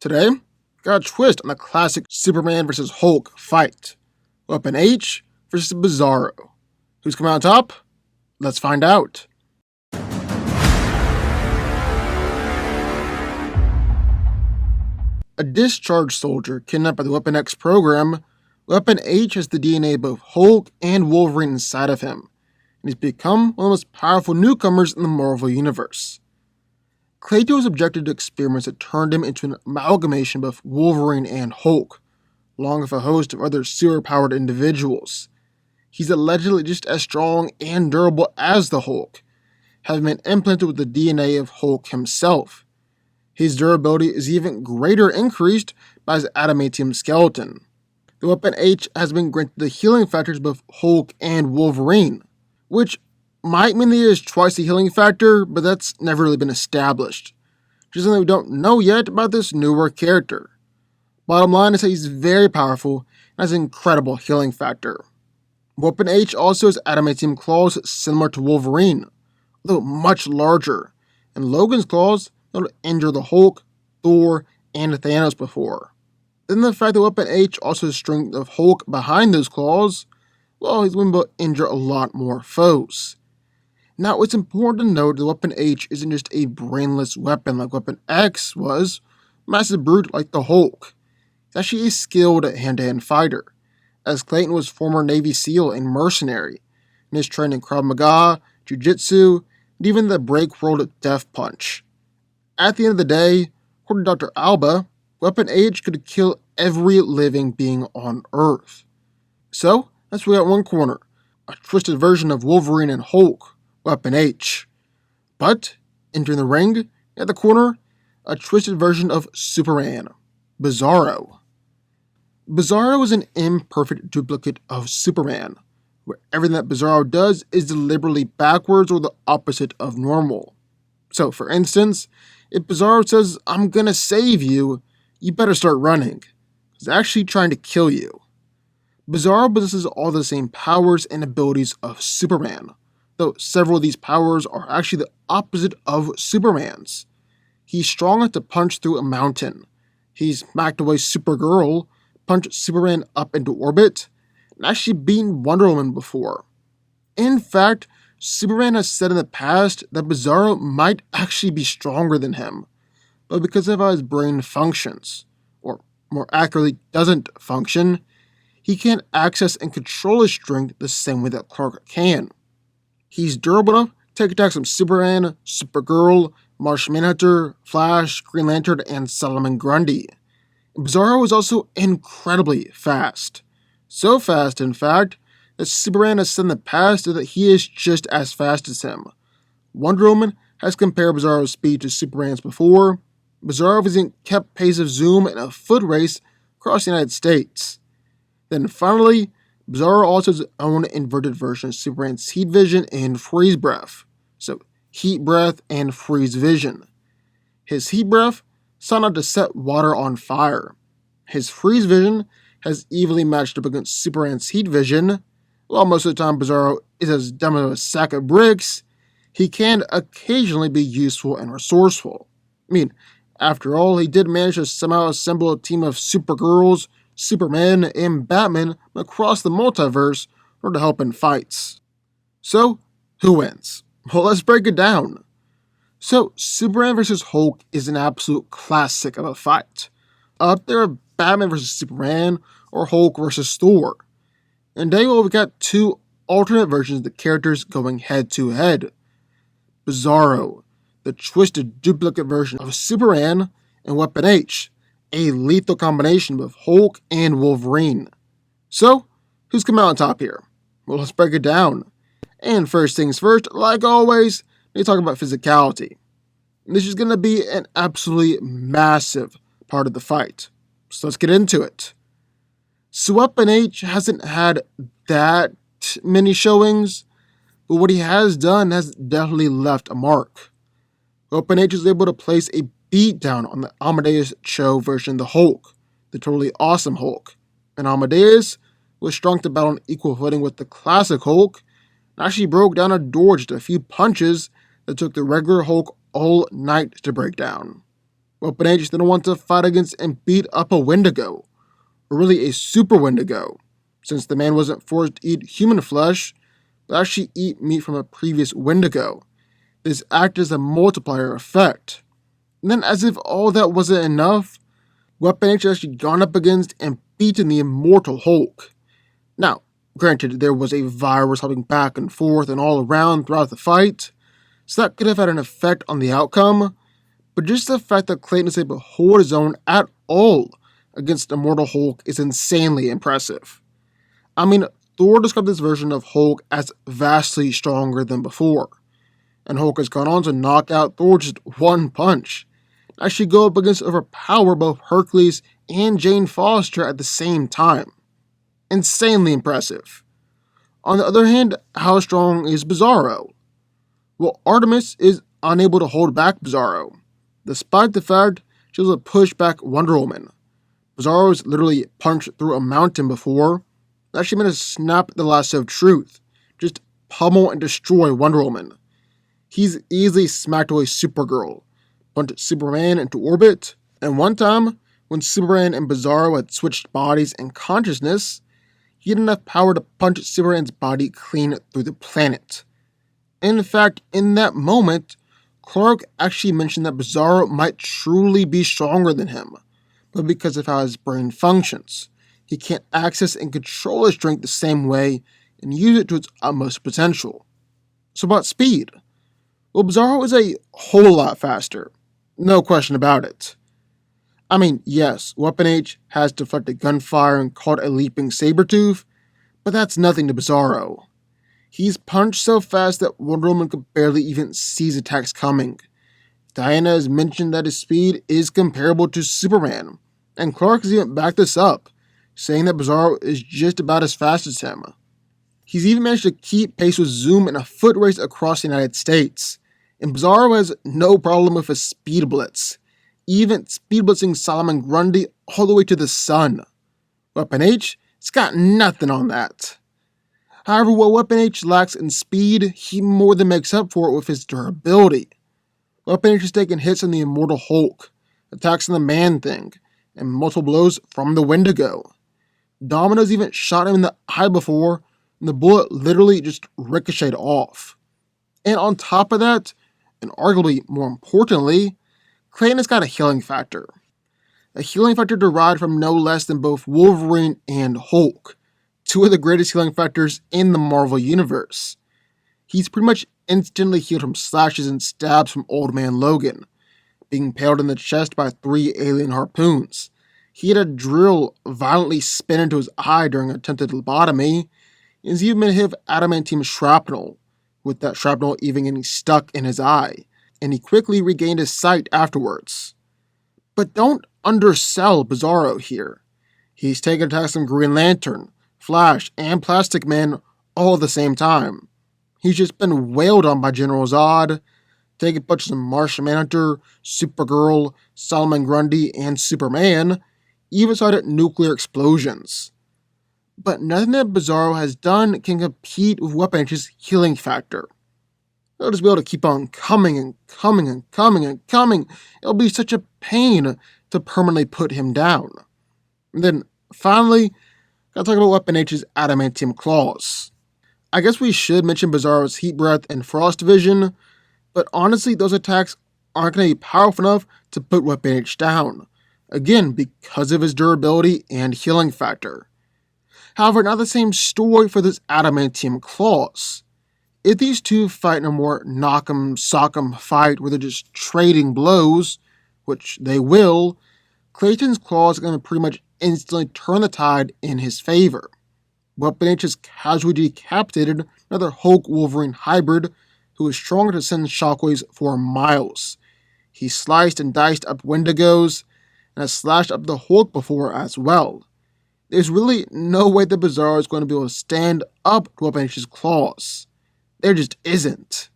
Today, got a twist on the classic Superman vs. Hulk fight. Weapon H versus Bizarro. Who's coming out top? Let's find out. A discharged soldier kidnapped by the Weapon X program, Weapon H has the DNA of both Hulk and Wolverine inside of him, and he's become one of the most powerful newcomers in the Marvel Universe. Clayton was subjected to experiments that turned him into an amalgamation of both Wolverine and Hulk, along with a host of other superpowered individuals. He's allegedly just as strong and durable as the Hulk, having been implanted with the DNA of Hulk himself. His durability is even greater increased by his adamantium skeleton. The Weapon H has been granted the healing factors of both Hulk and Wolverine, which might mean that he has twice the healing factor, but that's never really been established. Just something we don't know yet about this newer character. Bottom line is that he's very powerful and has an incredible healing factor. Weapon H also has adamantium claws similar to Wolverine, although much larger, and Logan's claws that would injure the Hulk, Thor, and Thanos before. Then the fact that Weapon H also has strength of Hulk behind those claws, well, he's going to injure a lot more foes. Now, it's important to note that Weapon H isn't just a brainless weapon like Weapon X was, massive brute like the Hulk. He's actually a skilled hand-to-hand fighter, as Clayton was former Navy SEAL and mercenary, and is trained in Krav Maga, Jiu-Jitsu, and even the break-world death punch. At the end of the day, according to Dr. Alba, Weapon H could kill every living being on Earth. So, that's what we got in one corner, a twisted version of Wolverine and Hulk, Weapon H. But, entering the ring, at the corner, a twisted version of Superman, Bizarro. Bizarro is an imperfect duplicate of Superman, where everything that Bizarro does is deliberately backwards or the opposite of normal. So, for instance, if Bizarro says, "I'm gonna save you," you better start running. He's actually trying to kill you. Bizarro possesses all the same powers and abilities of Superman, though several of these powers are actually the opposite of Superman's. He's strong enough to punch through a mountain. He's smacked away Supergirl, punched Superman up into orbit, and actually beaten Wonder Woman before. In fact, Superman has said in the past that Bizarro might actually be stronger than him, but because of how his brain functions, or more accurately doesn't function, he can't access and control his strength the same way that Clark can. He's durable enough to take attacks from Superman, Supergirl, Martian Manhunter, Flash, Green Lantern, and Solomon Grundy. Bizarro is also incredibly fast. So fast, in fact, that Superman has said in the past that he is just as fast as him. Wonder Woman has compared Bizarro's speed to Superman's before. Bizarro has kept pace of Zoom in a foot race across the United States. Then finally, Bizarro also has his own inverted version of Superman's heat vision and freeze breath. So, heat breath and freeze vision. His heat breath sought out to set water on fire. His freeze vision has evenly matched up against Superman's heat vision. While most of the time Bizarro is as dumb as a sack of bricks, he can occasionally be useful and resourceful. I mean, after all, he did manage to somehow assemble a team of Supergirls, Superman, and Batman across the multiverse in order to help in fights. So, who wins? Well, let's break it down. So, Superman vs. Hulk is an absolute classic of a fight. Up there are Batman vs. Superman or Hulk vs. Thor. And today, well, we got two alternate versions of the characters going head to head. Bizarro, the twisted duplicate version of Superman, and Weapon H, a lethal combination of Hulk and Wolverine. So, who's coming out on top here? Well, let's break it down. And first things first, like always, we talk about physicality. This is going to be an absolutely massive part of the fight. So let's get into it. So Weapon H hasn't had that many showings, but what he has done has definitely left a mark. Weapon H is able to place a beatdown on the Amadeus Cho version of the Hulk, the totally awesome Hulk. And Amadeus was strong to battle on equal footing with the classic Hulk, and actually broke down a door just a few punches that took the regular Hulk all night to break down. Weapon H then wants to fight against and beat up a Wendigo, or really a super Wendigo, since the man wasn't forced to eat human flesh, but actually eat meat from a previous Wendigo. This acted as a multiplier effect. And then, as if all that wasn't enough, Weapon H actually gone up against and beaten the immortal Hulk. Now, granted, there was a virus hopping back and forth and all around throughout the fight, so that could have had an effect on the outcome, but just the fact that Clayton is able to hold his own at all against the immortal Hulk is insanely impressive. I mean, Thor described this version of Hulk as vastly stronger than before, and Hulk has gone on to knock out Thor just one punch. Actually go up against overpower both Hercules and Jane Foster at the same time. Insanely impressive. On the other hand, how strong is Bizarro? Well, Artemis is unable to hold back Bizarro, despite the fact she was able to push back Wonder Woman. Bizarro has literally punched through a mountain before, that she managed to snap the lasso of truth, just pummel and destroy Wonder Woman. He's easily smacked away Supergirl, punched Superman into orbit, and one time, when Superman and Bizarro had switched bodies and consciousness, he had enough power to punch Superman's body clean through the planet. In fact, in that moment, Clark actually mentioned that Bizarro might truly be stronger than him, but because of how his brain functions, he can't access and control his strength the same way and use it to its utmost potential. So about speed? Well, Bizarro is a whole lot faster. No question about it. I mean, yes, Weapon H has deflected gunfire and caught a leaping Sabretooth, but that's nothing to Bizarro. He's punched so fast that Wonder Woman could barely even see his attacks coming. Diana has mentioned that his speed is comparable to Superman, and Clark has even backed this up, saying that Bizarro is just about as fast as him. He's even managed to keep pace with Zoom in a foot race across the United States, and Bizarro has no problem with a speed blitz, even speed blitzing Solomon Grundy all the way to the sun. Weapon H has got nothing on that. However, what Weapon H lacks in speed, he more than makes up for it with his durability. Weapon H has taken hits on the immortal Hulk, attacks on the Man-Thing, and multiple blows from the Wendigo. Domino's even shot him in the eye before, and the bullet literally just ricocheted off. And on top of that, and arguably more importantly, Clayton has got a healing factor. A healing factor derived from no less than both Wolverine and Hulk, two of the greatest healing factors in the Marvel Universe. He's pretty much instantly healed from slashes and stabs from Old Man Logan, being impaled in the chest by 3 alien harpoons. He had a drill violently spin into his eye during an attempted lobotomy, and he's even been hit with adamantium shrapnel, with that shrapnel even getting stuck in his eye, and he quickly regained his sight afterwards. But don't undersell Bizarro here. He's taken attacks from Green Lantern, Flash, and Plastic Man all at the same time. He's just been wailed on by General Zod, taking punches from Martian Manhunter, Supergirl, Solomon Grundy, and Superman, even started nuclear explosions. But nothing that Bizarro has done can compete with Weapon H's healing factor. He'll just be able to keep on coming and coming and coming and coming. It'll be such a pain to permanently put him down. And then, finally, gotta talk about Weapon H's adamantium claws. I guess we should mention Bizarro's Heat Breath and Frost Vision, but honestly, those attacks aren't going to be powerful enough to put Weapon H down. Again, because of his durability and healing factor. However, not the same story for this adamantium claws. If these two fight in a more knock-em, sock-em fight where they're just trading blows, which they will, Clayton's claws are going to pretty much instantly turn the tide in his favor. Weapon H has casually decapitated another Hulk-Wolverine hybrid who is stronger to send shockwaves for miles. He sliced and diced up Wendigos and has slashed up the Hulk before as well. There's really no way that Bizarro is going to be able to stand up to Weapon H's claws. There just isn't.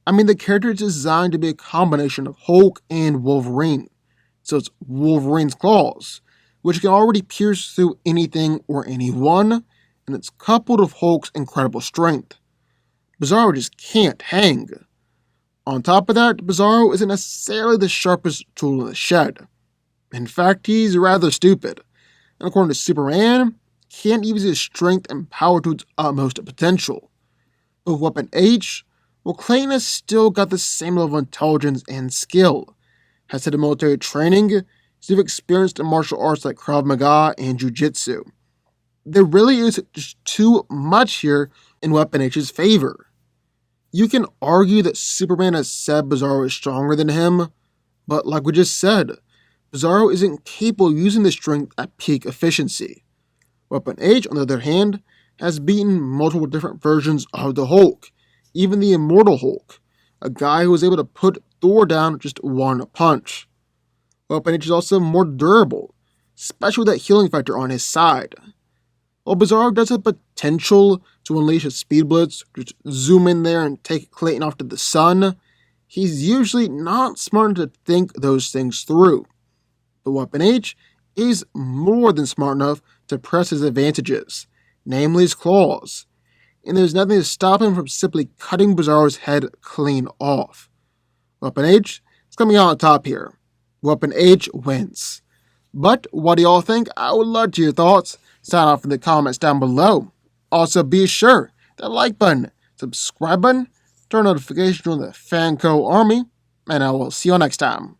I mean, the character is designed to be a combination of Hulk and Wolverine. So it's Wolverine's claws, which can already pierce through anything or anyone, and it's coupled with Hulk's incredible strength. Bizarro just can't hang. On top of that, Bizarro isn't necessarily the sharpest tool in the shed. In fact, he's rather stupid. And according to Superman, can't use his strength and power to its utmost potential. With Weapon H, well, Clayton has still got the same level of intelligence and skill. Has had a military training, he's experienced in martial arts like Krav Maga and Jiu Jitsu. There really is just too much here in Weapon H's favor. You can argue that Superman has said Bizarro is stronger than him, but like we just said, Bizarro isn't capable of using this strength at peak efficiency. Weapon H, on the other hand, has beaten multiple different versions of the Hulk, even the Immortal Hulk, a guy who was able to put Thor down with just one punch. Weapon H is also more durable, especially with that healing factor on his side. While Bizarro does have potential to unleash a speed blitz, just zoom in there and take Clayton off to the sun, he's usually not smart enough to think those things through. But Weapon H is more than smart enough to press his advantages, namely his claws, and there's nothing to stop him from simply cutting Bizarro's head clean off. Weapon H is coming out on top here. Weapon H wins. But what do y'all think? I would love to hear your thoughts. Sign off in the comments down below. Also, be sure that like button, subscribe button, turn notifications on the Fanco Army, and I will see you next time.